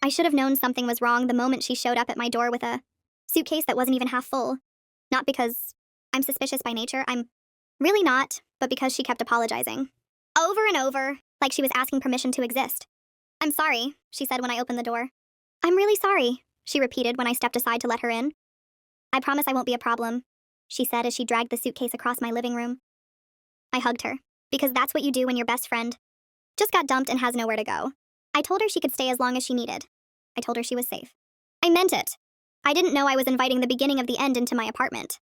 I should have known something was wrong the moment she showed up at my door with a suitcase that wasn't even half full. Not because I'm suspicious by nature, I'm really not, but because she kept apologizing. Over and over, like she was asking permission to exist. I'm sorry, she said when I opened the door. I'm really sorry, she repeated when I stepped aside to let her in. I promise I won't be a problem, she said as she dragged the suitcase across my living room. I hugged her, because that's what you do when your best friend just got dumped and has nowhere to go. I told her she could stay as long as she needed. I told her she was safe. I meant it. I didn't know I was inviting the beginning of the end into my apartment.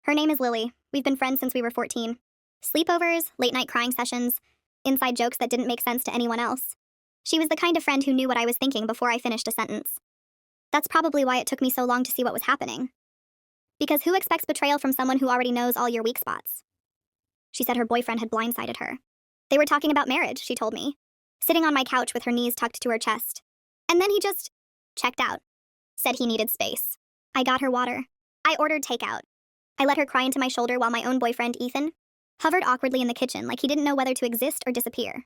Her name is Lily. We've been friends since we were 14. Sleepovers, late-night crying sessions, inside jokes that didn't make sense to anyone else. She was the kind of friend who knew what I was thinking before I finished a sentence. That's probably why it took me so long to see what was happening. Because who expects betrayal from someone who already knows all your weak spots? She said her boyfriend had blindsided her. They were talking about marriage, she told me, sitting on my couch with her knees tucked to her chest. And then he just checked out. Said he needed space. I got her water. I ordered takeout. I let her cry into my shoulder while my own boyfriend, Ethan, hovered awkwardly in the kitchen like he didn't know whether to exist or disappear.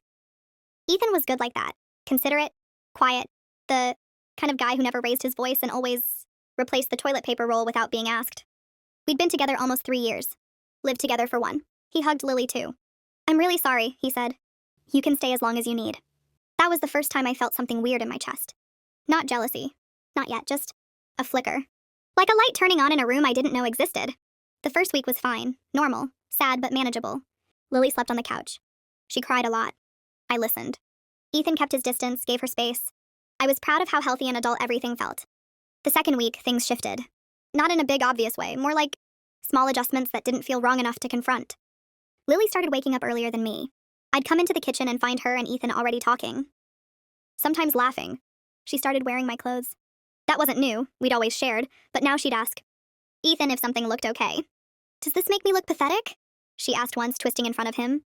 Ethan was good like that. Considerate, quiet, the kind of guy who never raised his voice and always replaced the toilet paper roll without being asked. We'd been together almost 3 years. Lived together for one. He hugged Lily too. I'm really sorry, he said. You can stay as long as you need. That was the first time I felt something weird in my chest. Not jealousy. Not yet, just a flicker. Like a light turning on in a room I didn't know existed. The first week was fine, normal, sad but manageable. Lily slept on the couch. She cried a lot. I listened. Ethan kept his distance, gave her space. I was proud of how healthy and adult everything felt. The second week, things shifted. Not in a big, obvious way, more like small adjustments that didn't feel wrong enough to confront. Lily started waking up earlier than me. I'd come into the kitchen and find her and Ethan already talking. Sometimes laughing. She started wearing my clothes. That wasn't new, we'd always shared, but now she'd ask Ethan if something looked okay. Does this make me look pathetic? She asked once, twisting in front of him.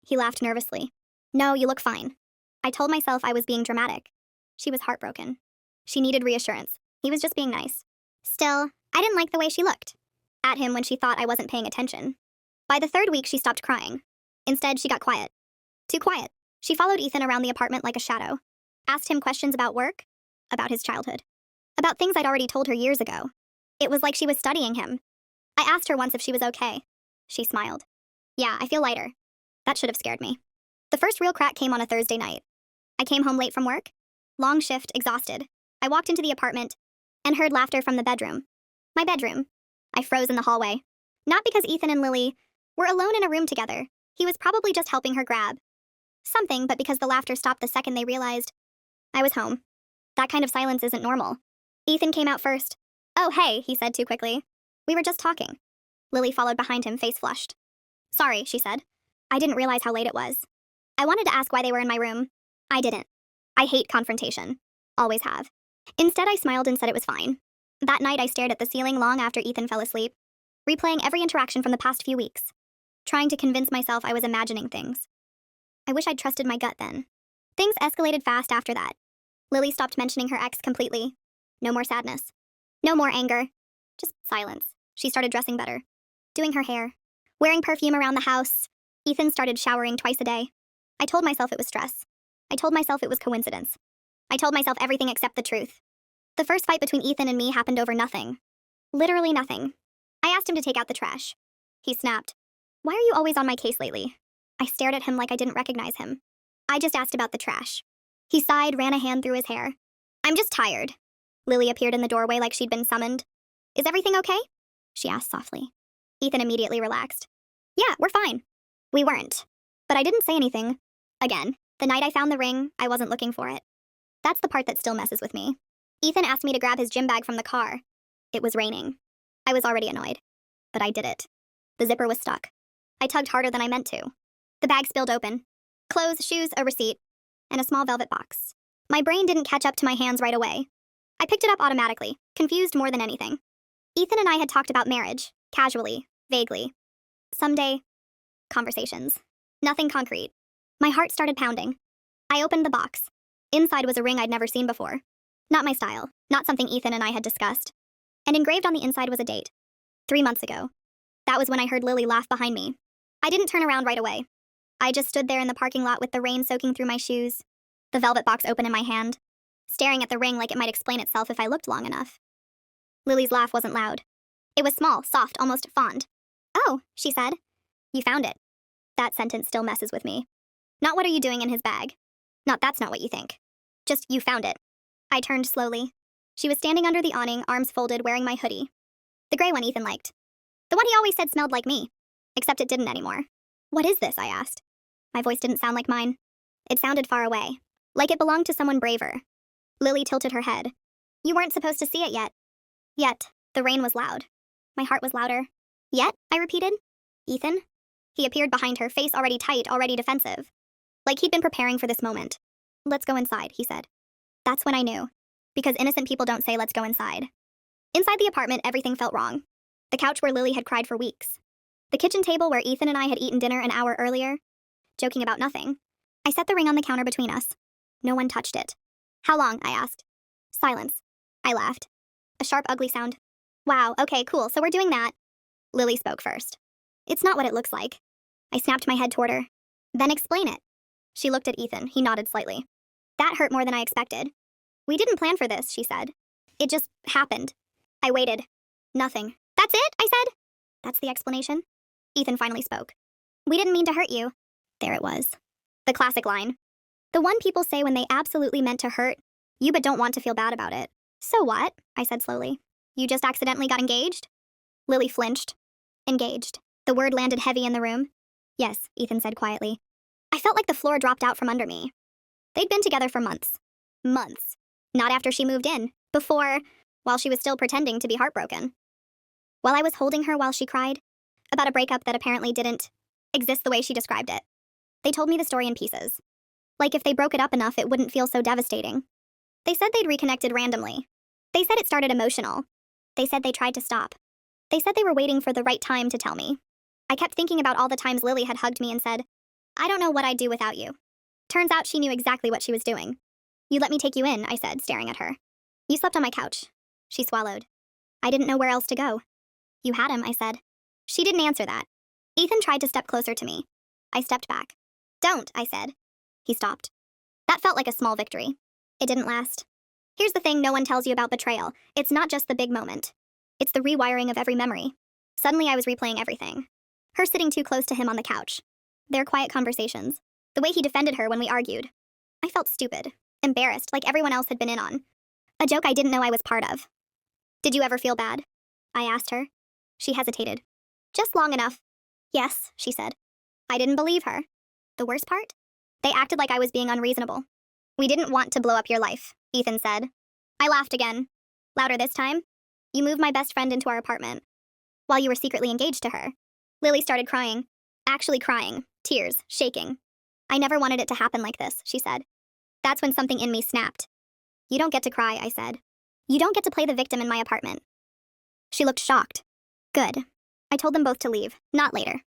He laughed nervously. No, you look fine. I told myself I was being dramatic. She was heartbroken. She needed reassurance. He was just being nice. Still, I didn't like the way she looked at him when she thought I wasn't paying attention. By the third week, she stopped crying. Instead, she got quiet. Too quiet. She followed Ethan around the apartment like a shadow. Asked him questions about work, about his childhood, about things I'd already told her years ago. It was like she was studying him. I asked her once if she was okay. She smiled. Yeah, I feel lighter. That should have scared me. The first real crack came on a Thursday night. I came home late from work. Long shift, exhausted. I walked into the apartment and heard laughter from the bedroom. My bedroom. I froze in the hallway. Not because Ethan and Lily were alone in a room together. He was probably just helping her grab something, but because the laughter stopped the second they realized I was home. That kind of silence isn't normal. Ethan came out first. Oh, hey, he said too quickly. We were just talking. Lily followed behind him, face flushed. Sorry, she said. I didn't realize how late it was. I wanted to ask why they were in my room. I didn't. I hate confrontation. Always have. Instead, I smiled and said it was fine. That night, I stared at the ceiling long after Ethan fell asleep, replaying every interaction from the past few weeks, trying to convince myself I was imagining things. I wish I'd trusted my gut then. Things escalated fast after that. Lily stopped mentioning her ex completely. No more sadness. No more anger. Just silence. She started dressing better. Doing her hair. Wearing perfume around the house. Ethan started showering twice a day. I told myself it was stress. I told myself it was coincidence. I told myself everything except the truth. The first fight between Ethan and me happened over nothing. Literally nothing. I asked him to take out the trash. He snapped. Why are you always on my case lately? I stared at him like I didn't recognize him. I just asked about the trash. He sighed, ran a hand through his hair. I'm just tired. Lily appeared in the doorway like she'd been summoned. Is everything okay? She asked softly. Ethan immediately relaxed. Yeah, we're fine. We weren't. But I didn't say anything. Again, the night I found the ring, I wasn't looking for it. That's the part that still messes with me. Ethan asked me to grab his gym bag from the car. It was raining. I was already annoyed. But I did it. The zipper was stuck. I tugged harder than I meant to. The bag spilled open. Clothes, shoes, a receipt, and a small velvet box. My brain didn't catch up to my hands right away. I picked it up automatically, confused more than anything. Ethan and I had talked about marriage, casually, vaguely. Someday, conversations. Nothing concrete. My heart started pounding. I opened the box. Inside was a ring I'd never seen before. Not my style, not something Ethan and I had discussed. And engraved on the inside was a date. 3 months ago. That was when I heard Lily laugh behind me. I didn't turn around right away. I just stood there in the parking lot with the rain soaking through my shoes, the velvet box open in my hand. staring at the ring like it might explain itself if I looked long enough. Lily's laugh wasn't loud. It was small, soft, almost fond. "Oh," she said. "You found it." That sentence still messes with me. Not "what are you doing in his bag?" Not "that's not what you think." Just "you found it." I turned slowly. She was standing under the awning, arms folded, wearing my hoodie. The gray one Ethan liked. The one he always said smelled like me. Except it didn't anymore. "What is this?" I asked. My voice didn't sound like mine. It sounded far away, like it belonged to someone braver. Lily tilted her head. "You weren't supposed to see it yet." Yet. The rain was loud. My heart was louder. "Yet?" I repeated. "Ethan?" He appeared behind her, face already tight, already defensive. Like he'd been preparing for this moment. "Let's go inside," he said. That's when I knew. Because innocent people don't say "let's go inside." Inside the apartment, everything felt wrong. The couch where Lily had cried for weeks. The kitchen table where Ethan and I had eaten dinner an hour earlier. Joking about nothing. I set the ring on the counter between us. No one touched it. "How long?" I asked. Silence. I laughed. A sharp, ugly sound. "Wow, okay, cool, so we're doing that." Lily spoke first. "It's not what it looks like." I snapped my head toward her. "Then explain it." She looked at Ethan. He nodded slightly. "That hurt more than I expected." "We didn't plan for this," she said. "It just happened." I waited. Nothing. "That's it?" I said. "That's the explanation." Ethan finally spoke. "We didn't mean to hurt you." There it was. The classic line. The one people say when they absolutely meant to hurt you but don't want to feel bad about it. "So what?" I said slowly. "You just accidentally got engaged?" Lily flinched. Engaged. The word landed heavy in the room. "Yes," Ethan said quietly. I felt like the floor dropped out from under me. They'd been together for months. Months. Not after she moved in. Before, while she was still pretending to be heartbroken. While I was holding her while she cried. About a breakup that apparently didn't exist the way she described it. They told me the story in pieces. Like if they broke it up enough, it wouldn't feel so devastating. They said they'd reconnected randomly. They said it started emotional. They said they tried to stop. They said they were waiting for the right time to tell me. I kept thinking about all the times Lily had hugged me and said, "I don't know what I'd do without you." Turns out she knew exactly what she was doing. "You let me take you in," I said, staring at her. "You slept on my couch." She swallowed. "I didn't know where else to go." "You had him," I said. She didn't answer that. Ethan tried to step closer to me. I stepped back. "Don't," I said. He stopped. That felt like a small victory. It didn't last. Here's the thing no one tells you about betrayal. It's not just the big moment. It's the rewiring of every memory. Suddenly I was replaying everything. Her sitting too close to him on the couch. Their quiet conversations. The way he defended her when we argued. I felt stupid. Embarrassed, like everyone else had been in on. A joke I didn't know I was part of. "Did you ever feel bad?" I asked her. She hesitated. "Just long enough." "Yes," she said. I didn't believe her. The worst part? They acted like I was being unreasonable. "We didn't want to blow up your life," Ethan said. I laughed again. Louder this time. "You moved my best friend into our apartment. While you were secretly engaged to her." Lily started crying. Actually crying. Tears. Shaking. "I never wanted it to happen like this," she said. That's when something in me snapped. "You don't get to cry," I said. "You don't get to play the victim in my apartment." She looked shocked. Good. I told them both to leave. Not later.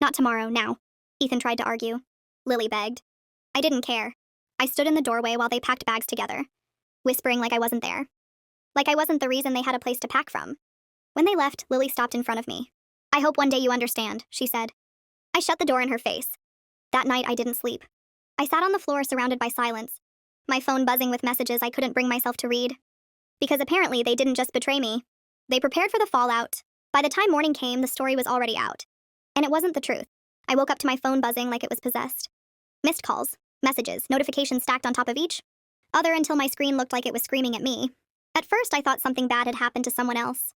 Not tomorrow, now. Ethan tried to argue. Lily begged. I didn't care. I stood in the doorway while they packed bags together, whispering like I wasn't there. Like I wasn't the reason they had a place to pack from. When they left, Lily stopped in front of me. "I hope one day you understand," she said. I shut the door in her face. That night I didn't sleep. I sat on the floor surrounded by silence, my phone buzzing with messages I couldn't bring myself to read. Because apparently they didn't just betray me. They prepared for the fallout. By the time morning came, the story was already out. And it wasn't the truth. I woke up to my phone buzzing like it was possessed. Missed calls, messages, notifications stacked on top of each other until my screen looked like it was screaming at me. At first I thought something bad had happened to someone else.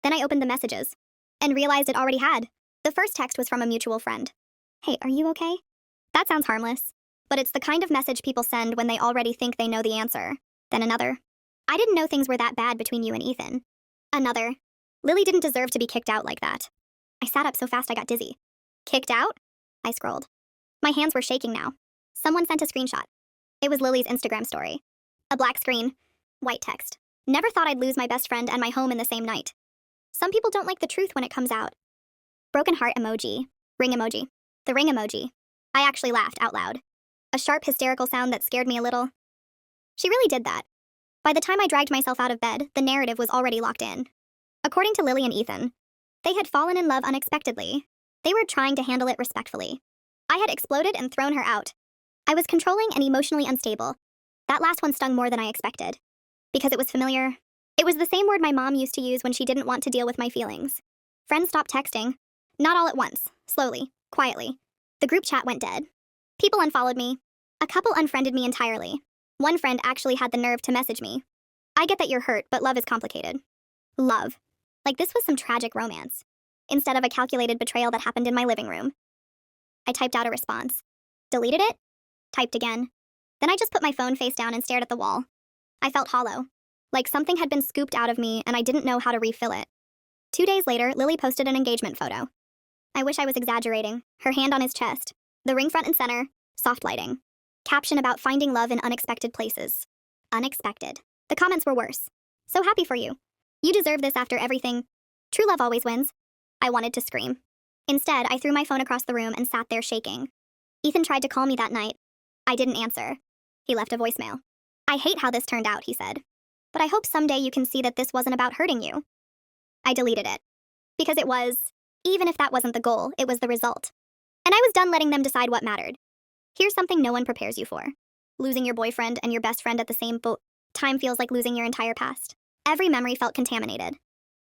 Then I opened the messages and realized it already had. The first text was from a mutual friend. "Hey, are you okay?" That sounds harmless. But it's the kind of message people send when they already think they know the answer. Then another. "I didn't know things were that bad between you and Ethan." Another. "Lily didn't deserve to be kicked out like that." I sat up so fast I got dizzy. "Kicked out?" I scrolled. My hands were shaking now. Someone sent a screenshot. It was Lily's Instagram story. A black screen. White text. "Never thought I'd lose my best friend and my home in the same night. Some people don't like the truth when it comes out." Broken heart emoji. Ring emoji. The ring emoji. I actually laughed out loud. A sharp, hysterical sound that scared me a little. She really did that. By the time I dragged myself out of bed, the narrative was already locked in. According to Lily and Ethan, they had fallen in love unexpectedly. They were trying to handle it respectfully. I had exploded and thrown her out. I was controlling and emotionally unstable. That last one stung more than I expected. Because it was familiar. It was the same word my mom used to use when she didn't want to deal with my feelings. Friends stopped texting. Not all at once. Slowly. Quietly. The group chat went dead. People unfollowed me. A couple unfriended me entirely. One friend actually had the nerve to message me. I get that you're hurt, but love is complicated. Love. Like this was some tragic romance. Instead of a calculated betrayal that happened in my living room. I typed out a response. Deleted it? Typed again. Then I just put my phone face down and stared at the wall. I felt hollow. Like something had been scooped out of me and I didn't know how to refill it. 2 days later, Lily posted an engagement photo. I wish I was exaggerating. Her hand on his chest. The ring front and center. Soft lighting. Caption about finding love in unexpected places. Unexpected. The comments were worse. So happy for you. You deserve this after everything. True love always wins. I wanted to scream. Instead, I threw my phone across the room and sat there shaking. Ethan tried to call me that night. I didn't answer. He left a voicemail. I hate how this turned out, he said. But I hope someday you can see that this wasn't about hurting you. I deleted it. Because it was, even if that wasn't the goal, it was the result. And I was done letting them decide what mattered. Here's something no one prepares you for. Losing your boyfriend and your best friend at the same time feels like losing your entire past. Every memory felt contaminated.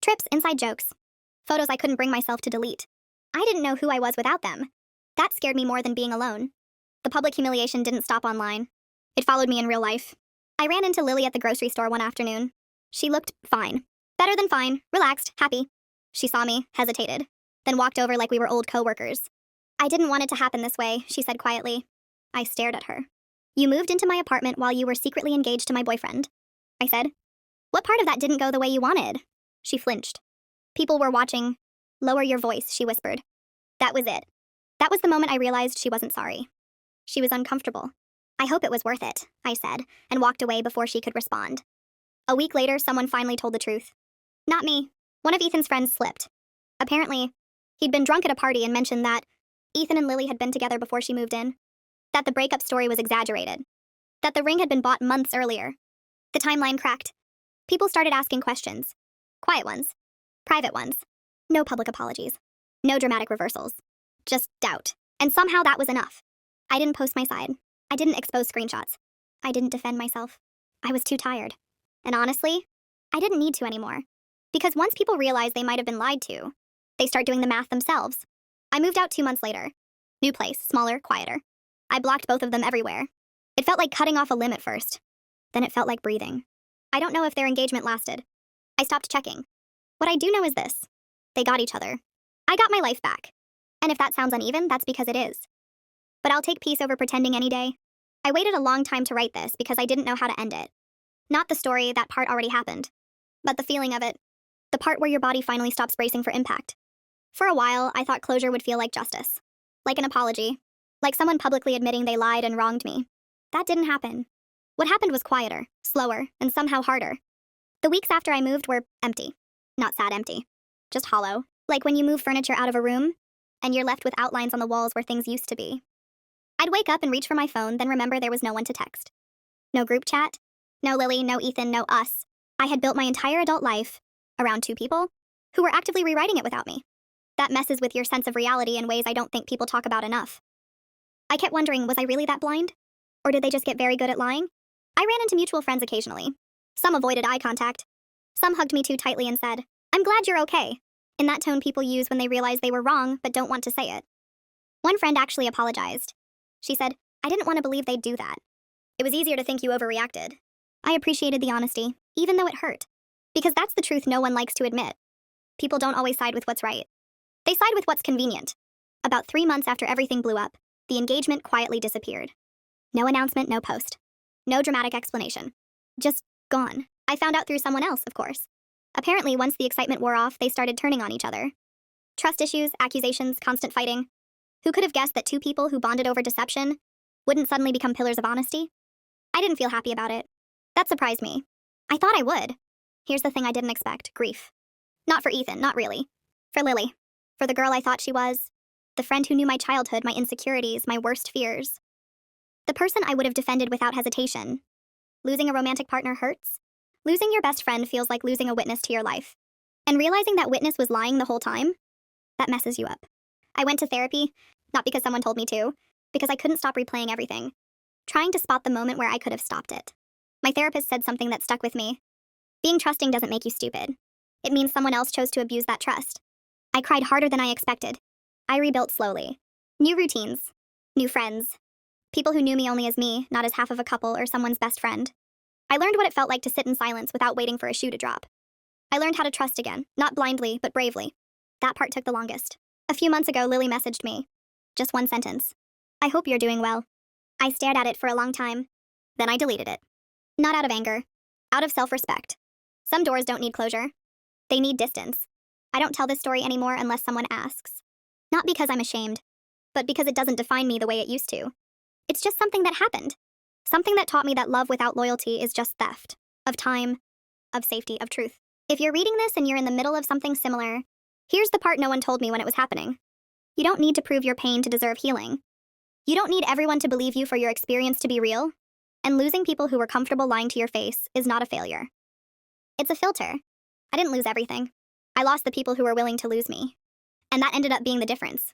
Trips, inside jokes. Photos I couldn't bring myself to delete. I didn't know who I was without them. That scared me more than being alone. The public humiliation didn't stop online. It followed me in real life. I ran into Lily at the grocery store one afternoon. She looked fine. Better than fine, relaxed, happy. She saw me, hesitated, then walked over like we were old co-workers. I didn't want it to happen this way, she said quietly. I stared at her. You moved into my apartment while you were secretly engaged to my boyfriend. I said. What part of that didn't go the way you wanted? She flinched. People were watching. Lower your voice, she whispered. That was it. That was the moment I realized she wasn't sorry. She was uncomfortable. I hope it was worth it, I said, and walked away before she could respond. A week later, someone finally told the truth. Not me. One of Ethan's friends slipped. Apparently, he'd been drunk at a party and mentioned that Ethan and Lily had been together before she moved in. That the breakup story was exaggerated. That the ring had been bought months earlier. The timeline cracked. People started asking questions. Quiet ones. Private ones. No public apologies. No dramatic reversals. Just doubt. And somehow that was enough. I didn't post my side. I didn't expose screenshots. I didn't defend myself. I was too tired. And honestly, I didn't need to anymore. Because once people realize they might have been lied to, they start doing the math themselves. I moved out 2 months later. New place, smaller, quieter. I blocked both of them everywhere. It felt like cutting off a limb at first. Then it felt like breathing. I don't know if their engagement lasted. I stopped checking. What I do know is this. They got each other. I got my life back. And if that sounds uneven, that's because it is. But I'll take peace over pretending any day. I waited a long time to write this because I didn't know how to end it. Not the story, that part already happened. But the feeling of it. The part where your body finally stops bracing for impact. For a while, I thought closure would feel like justice. Like an apology. Like someone publicly admitting they lied and wronged me. That didn't happen. What happened was quieter, slower, and somehow harder. The weeks after I moved were empty. Not sad empty. Just hollow. Like when you move furniture out of a room, and you're left with outlines on the walls where things used to be. I'd wake up and reach for my phone, then remember there was no one to text. No group chat. No Lily, no Ethan, no us. I had built my entire adult life around 2 people who were actively rewriting it without me. That messes with your sense of reality in ways I don't think people talk about enough. I kept wondering, was I really that blind? Or did they just get very good at lying? I ran into mutual friends occasionally. Some avoided eye contact. Some hugged me too tightly and said, I'm glad you're okay, in that tone people use when they realize they were wrong but don't want to say it. One friend actually apologized. She said, I didn't want to believe they'd do that. It was easier to think you overreacted. I appreciated the honesty, even though it hurt. Because that's the truth no one likes to admit. People don't always side with what's right. They side with what's convenient. About 3 months after everything blew up, the engagement quietly disappeared. No announcement, no post. No dramatic explanation. Just gone. I found out through someone else, of course. Apparently, once the excitement wore off, they started turning on each other. Trust issues, accusations, constant fighting. Who could have guessed that 2 people who bonded over deception wouldn't suddenly become pillars of honesty? I didn't feel happy about it. That surprised me. I thought I would. Here's the thing I didn't expect, grief. Not for Ethan, not really. For Lily. For the girl I thought she was. The friend who knew my childhood, my insecurities, my worst fears. The person I would have defended without hesitation. Losing a romantic partner hurts. Losing your best friend feels like losing a witness to your life. And realizing that witness was lying the whole time, that messes you up. I went to therapy, not because someone told me to, because I couldn't stop replaying everything. trying to spot the moment where I could have stopped it. My therapist said something that stuck with me. Being trusting doesn't make you stupid. It means someone else chose to abuse that trust. I cried harder than I expected. I rebuilt slowly. New routines. New friends. People who knew me only as me, not as half of a couple or someone's best friend. I learned what it felt like to sit in silence without waiting for a shoe to drop. I learned how to trust again, not blindly, but bravely. That part took the longest. A few months ago, Lily messaged me. Just one sentence. I hope you're doing well. I stared at it for a long time. Then I deleted it. Not out of anger. Out of self-respect. Some doors don't need closure. They need distance. I don't tell this story anymore unless someone asks. Not because I'm ashamed, but because it doesn't define me the way it used to. It's just something that happened. Something that taught me that love without loyalty is just theft. Of time, of safety, of truth. If you're reading this and you're in the middle of something similar, here's the part no one told me when it was happening. You don't need to prove your pain to deserve healing. You don't need everyone to believe you for your experience to be real. And losing people who were comfortable lying to your face is not a failure. It's a filter. I didn't lose everything. I lost the people who were willing to lose me. And that ended up being the difference.